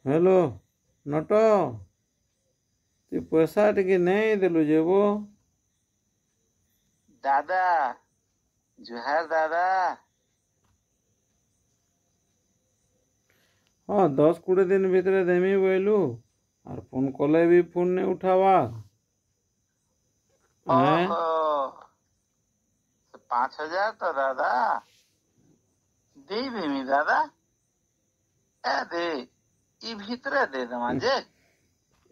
Hello नट तु पैसा टिके नहीं देलु जेबो दादा जुहार दादा। हाँ 10-20 दिन भितर देमी बोलू और फोन कले भी फोन नहीं उठावा हैं? ओहो 5,000 तो दादा दे देमी दादा। ए दे ई भीतरे दे दमा जे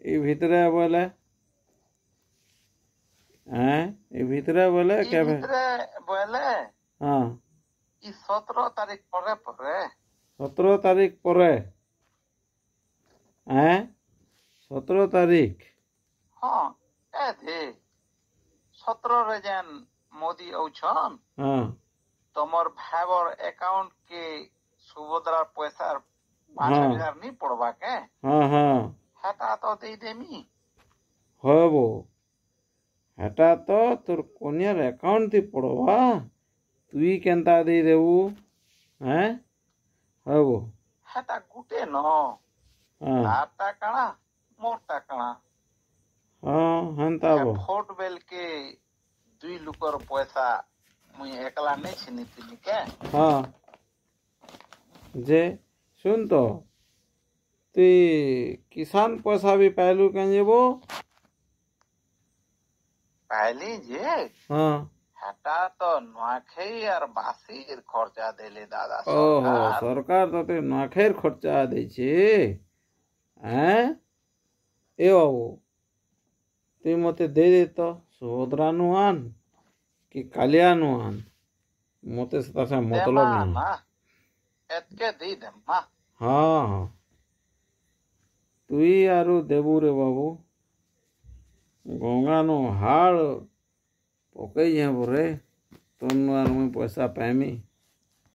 ये भीतरे बोले हैं? ये भीतरे बोले ई क्या भीतरे बोले हाँ ई 17 तारीख परे परे 17 तारीख परे हैं? 17 तारीख हाँ ए दे 17 रे जेन मोदी औछन हाँ तमर भाईबर अकाउंट के सुभद्रा पैसा 5,000 नहीं पड़वा के हाँ हाँ हेता तो दे देमी। হব হেটা তো তোর কনিয়ার অ্যাকাউন্ট দি পড়বা তুই কেনতা দেই দেবু হ্যাঁ হব हेता गुटे न হ্যাঁ तारटा काना मोरटा काना হ্যাঁ হেনতা হব भोट बेल के 2 लुकर पैसा मुई एकला नहीं छिनी के হ্যাঁ যে শুন তো তুই কিষান পয়সা বি পাইলু কেন যাব पहली जे হ্যাঁ हेता तो नुआखई और बासीर खर्चा देले दादा ওহো सरकार। সরকার তোতে নখের খরচা দিয়েছে হ্যাঁ এ বাবু তুই মতে দে দে তো সুভদ্রা নু আন কি কালিয়া নু আন মতে তার সাথে মতলব देमा নাই ना एतके दी देमा হ্যাঁ হ্যাঁ তুই আরু দেবু রে বাবু গঙ্গা নু হাড় পকাই যাব রে তোর নু আর মুই পয়সা পাইমি